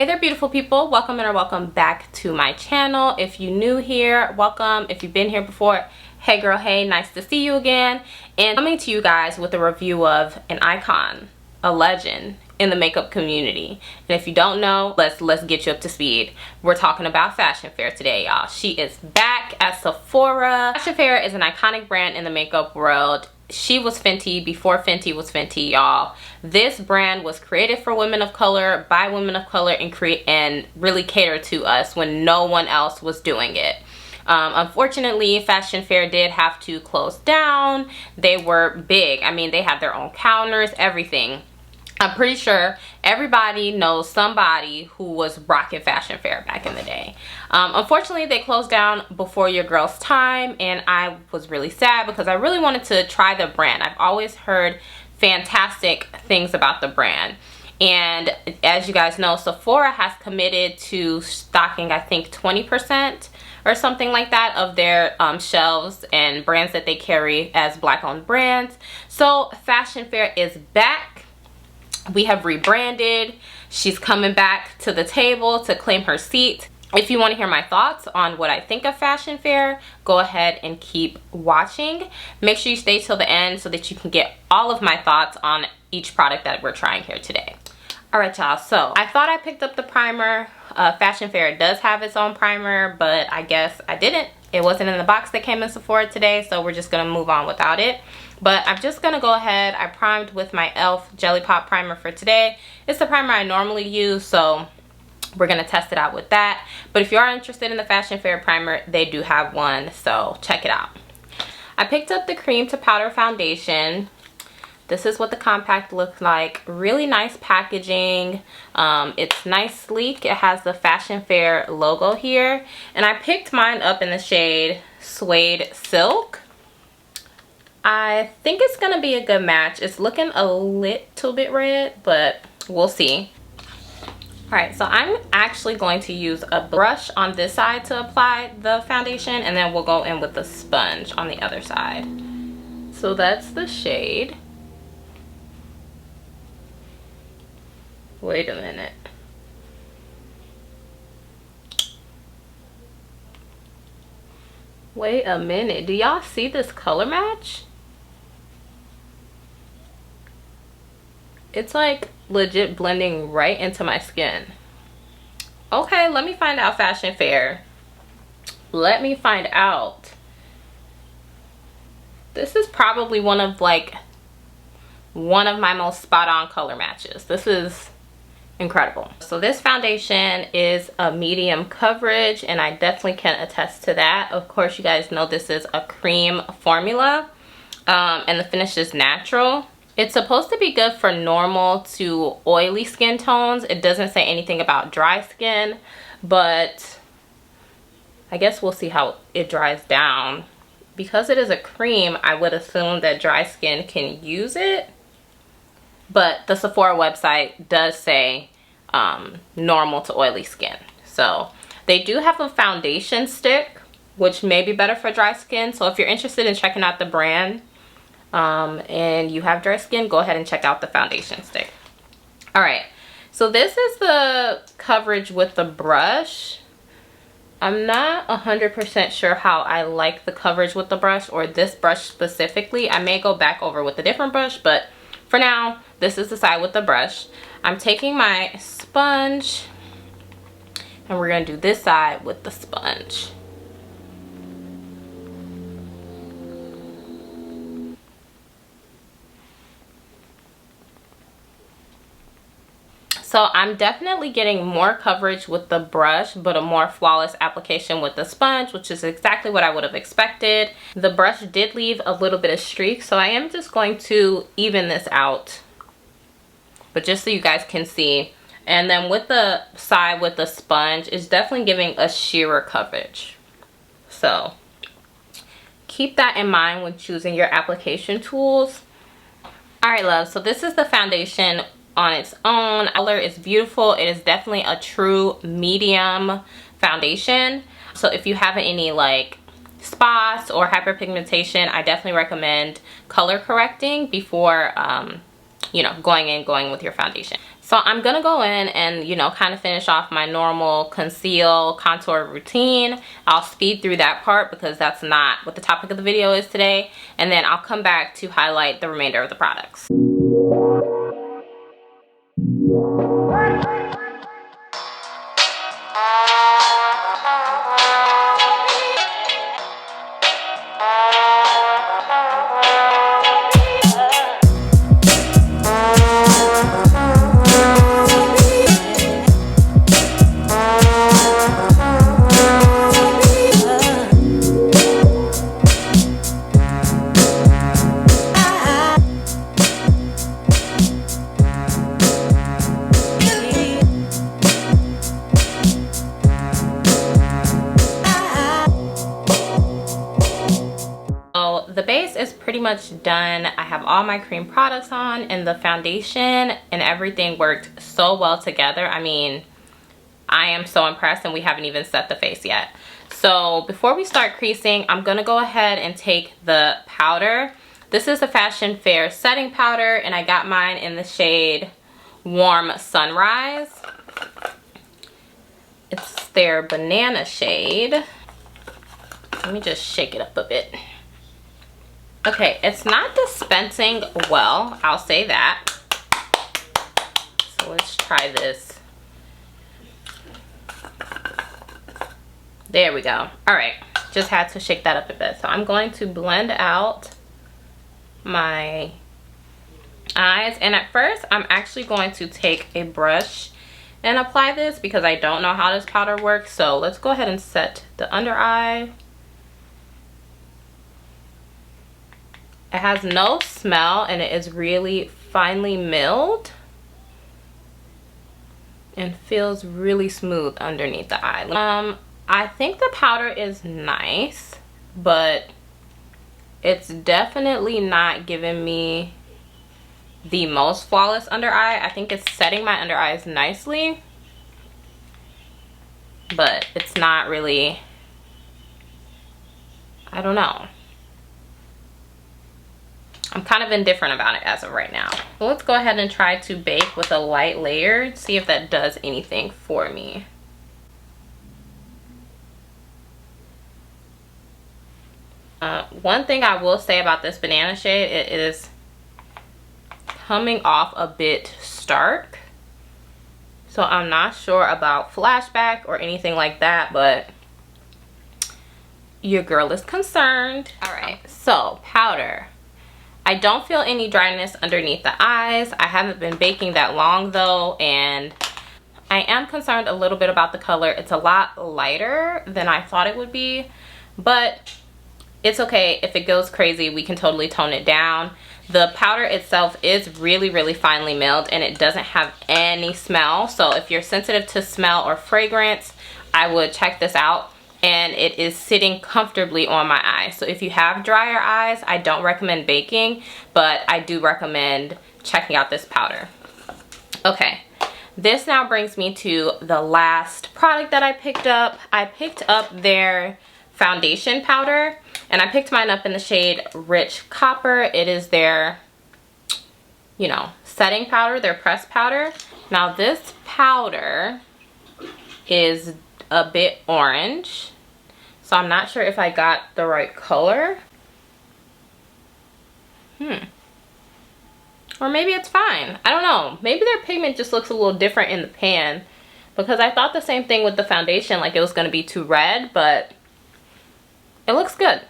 Hey there, beautiful people. Welcome or welcome back to my channel. If you're new here, welcome. If you've been here before, hey girl, hey, nice to see you again. And coming to you guys with a review of an icon, a legend in the makeup community. And if you don't know, let's get you up to speed. We're talking about Fashion Fair today, y'all. She is back at Sephora. Fashion Fair is an iconic brand in the makeup world. She was Fenty before Fenty was Fenty, y'all. This brand was created for women of color, by women of color, and really catered to us when no one else was doing it. Unfortunately, Fashion Fair did have to close down. They were big. I mean, they had their own counters, everything. I'm pretty sure everybody knows somebody who was rocking Fashion Fair back in the day. Unfortunately, they closed down before your girl's time, and I was really sad because I really wanted to try the brand. I've always heard fantastic things about the brand. And as you guys know, Sephora has committed to stocking, I think, 20% or something like that of their shelves and brands that they carry as Black-owned brands. So Fashion Fair is back. We have rebranded. She's coming back to the table to claim her seat. If you want to hear my thoughts on what I think of Fashion Fair, go ahead and keep watching. Make sure you stay till the end so that you can get all of my thoughts on each product that we're trying here today. Alright, y'all, so I thought I picked up the primer. Fashion Fair does have its own primer, but I guess I didn't. It wasn't in the box that came in Sephora today, so we're just going to move on without it. But I'm just going to go ahead. I primed with my e.l.f. Jelly Pop primer for today. It's the primer I normally use, so we're going to test it out with that. But if you are interested in the Fashion Fair primer, they do have one, so check it out. I picked up the cream to powder foundation. This is what the compact looks like. Really nice packaging. It's nice, sleek. It has the Fashion Fair logo here. And I picked mine up in the shade Suede Silk. I think it's going to be a good match. It's looking a little bit red, but we'll see. Alright, so I'm actually going to use a brush on this side to apply the foundation, and then we'll go in with the sponge on the other side. So that's the shade. Wait a minute. Wait a minute. Do y'all see this color match? It's like legit blending right into my skin. Okay, let me find out, Fashion Fair. Let me find out. This is probably one of my most spot on color matches. This is incredible. So this foundation is a medium coverage, and I definitely can attest to that. Of course, you guys know this is a cream formula, and the finish is natural. It's supposed to be good for normal to oily skin tones. It doesn't say anything about dry skin, but I guess we'll see how it dries down. Because it is a cream, I would assume that dry skin can use it, but the Sephora website does say normal to oily skin. So they do have a foundation stick, which may be better for dry skin. So if you're interested in checking out the brand and you have dry skin, go ahead and check out the foundation stick. All right, so this is the coverage with the brush. I'm not 100% sure how I like the coverage with the brush, or this brush specifically. I may go back over with a different brush, but for now, this is the side with the brush. I'm taking my sponge, and we're going to do this side with the sponge. So I'm definitely getting more coverage with the brush, but a more flawless application with the sponge, which is exactly what I would have expected. The brush did leave a little bit of streak, so I am just going to even this out, but just so you guys can see. And then with the side with the sponge, it's definitely giving a sheerer coverage. So keep that in mind when choosing your application tools. All right, love, so this is the foundation on its own. Color is beautiful. It is definitely a true medium foundation. So if you have any like spots or hyperpigmentation, I definitely recommend color correcting before you know, going with your foundation. So I'm gonna go in and, you know, kind of finish off my normal conceal contour routine. I'll speed through that part because that's not what the topic of the video is today. And then I'll come back to highlight the remainder of the products. The base is pretty much done. I have all my cream products on, and the foundation and everything worked so well together. I mean, I am so impressed, and we haven't even set the face yet. So before we start creasing, I'm gonna go ahead and take the powder. This is the Fashion Fair setting powder, and I got mine in the shade Warm Sunrise. It's their banana shade. Let me just shake it up a bit. Okay, it's not dispensing well, I'll say that. So let's try this. There we go. All right, just had to shake that up a bit. So I'm going to blend out my eyes. And at first, I'm actually going to take a brush and apply this because I don't know how this powder works. So let's go ahead and set the under eye. It has no smell, and it is really finely milled and feels really smooth underneath the eye. I think the powder is nice, but it's definitely not giving me the most flawless under eye. I think it's setting my under eyes nicely, but it's not really, I don't know. I'm kind of indifferent about it as of right now. So let's go ahead and try to bake with a light layer, see if that does anything for me. One thing I will say about this banana shade, it is coming off a bit stark. So I'm not sure about flashback or anything like that, but your girl is concerned. All right, so powder. I don't feel any dryness underneath the eyes. I haven't been baking that long though, and I am concerned a little bit about the color. It's a lot lighter than I thought it would be, but it's okay. If it goes crazy, we can totally tone it down. The powder itself is really, really finely milled, and it doesn't have any smell. So if you're sensitive to smell or fragrance, I would check this out. And it is sitting comfortably on my eyes. So if you have drier eyes, I don't recommend baking, but I do recommend checking out this powder. Okay, this now brings me to the last product that I picked up. I picked up their foundation powder, and I picked mine up in the shade Rich Copper. It is their, you know, setting powder, their pressed powder. Now this powder is a bit orange, so I'm not sure if I got the right color. Or maybe it's fine. I don't know. Maybe their pigment just looks a little different in the pan, because I thought the same thing with the foundation, like it was going to be too red, but it looks good.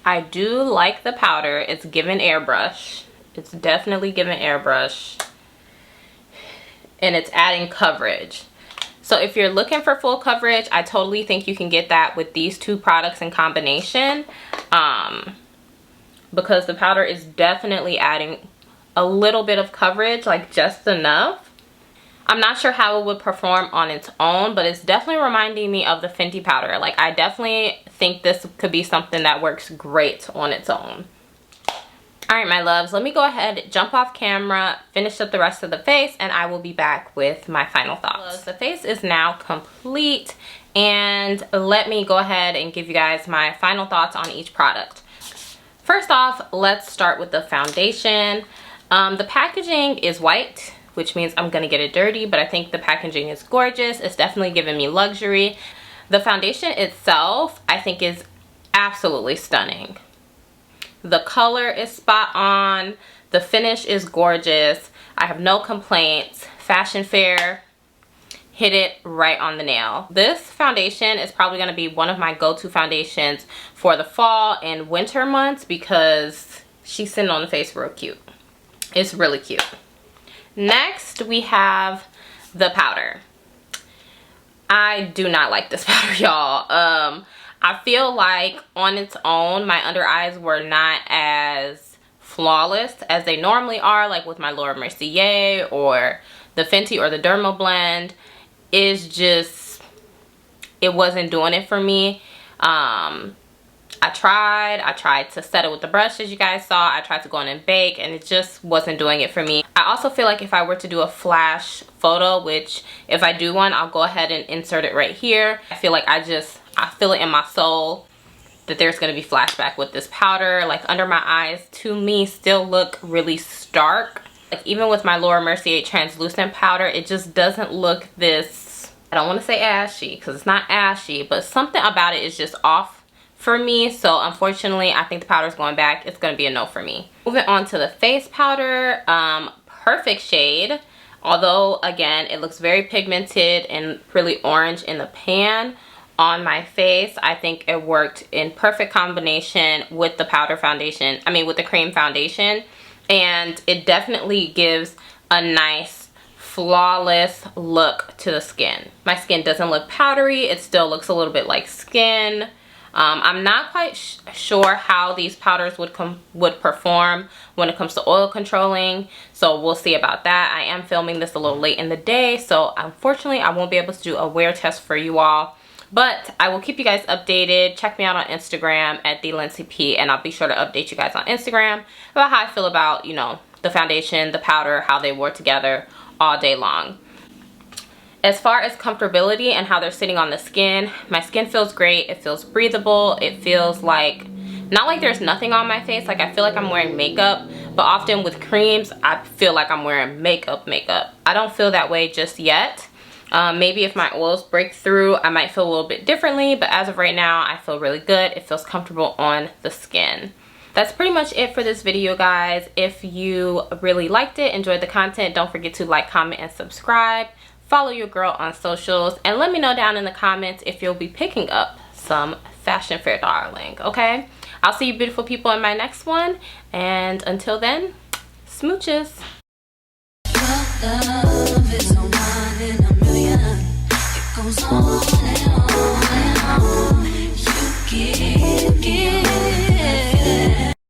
I do like the powder. It's given airbrush. It's definitely given airbrush, and it's adding coverage. So if you're looking for full coverage, I totally think you can get that with these two products in combination, because the powder is definitely adding a little bit of coverage, like just enough. I'm not sure how it would perform on its own, but it's definitely reminding me of the Fenty powder. Like, I definitely think this could be something that works great on its own. All right, my loves, let me go ahead, jump off camera, finish up the rest of the face, and I will be back with my final thoughts. The face is now complete, and let me go ahead and give you guys my final thoughts on each product. First off, let's start with the foundation. The packaging is white, which means I'm gonna get it dirty, but I think the packaging is gorgeous. It's definitely giving me luxury. The foundation itself, I think, is absolutely stunning. The color is spot on. The finish is gorgeous. I have no complaints. Fashion Fair hit it right on the nail. This foundation is probably going to be one of my go-to foundations for the fall and winter months because she's sitting on the face real cute. It's really cute. Next, we have the powder. I do not like this powder, y'all. I feel like on its own, my under eyes were not as flawless as they normally are, like with my Laura Mercier or the Fenty or the Derma blend. It's just, it wasn't doing it for me. I tried to set it with the brush, as you guys saw. I tried to go in and bake, and it just wasn't doing it for me. I also feel like if I were to do a flash photo, which if I do one, I'll go ahead and insert it right here. I feel like I feel it in my soul that there's going to be flashback with this powder. Like, under my eyes, to me, still look really stark. Like, even with my Laura Mercier translucent powder, it just doesn't look this, I don't want to say ashy, because it's not ashy, but something about it is just off for me. So unfortunately, I think the powder is going back. It's going to be a no for me. Moving on to the face powder, perfect shade. Although, again, it looks very pigmented and really orange in the pan on my face. I think it worked in perfect combination with the powder foundation. I mean, with the cream foundation. And it definitely gives a nice, flawless look to the skin. My skin doesn't look powdery. It still looks a little bit like skin. I'm not quite sure how these powders would perform when it comes to oil controlling, so we'll see about that. I am filming this a little late in the day, so unfortunately I won't be able to do a wear test for you all, but I will keep you guys updated. Check me out on Instagram at @TheLincyP, and I'll be sure to update you guys on Instagram about how I feel about, you know, the foundation, the powder, how they work together all day long. As far as comfortability and how they're sitting on the skin, my skin feels great. It feels breathable. It feels like, not like there's nothing on my face. Like, I feel like I'm wearing makeup, but often with creams, I feel like I'm wearing makeup. I don't feel that way just yet. Maybe if my oils break through, I might feel a little bit differently, but as of right now, I feel really good. It feels comfortable on the skin. That's pretty much it for this video, guys. If you really liked it, enjoyed the content, don't forget to like, comment, and subscribe. Follow your girl on socials, and let me know down in the comments if you'll be picking up some Fashion Fair darling, okay? I'll see you beautiful people in my next one, and until then, smooches. Your love is a one in a million. It goes on and on.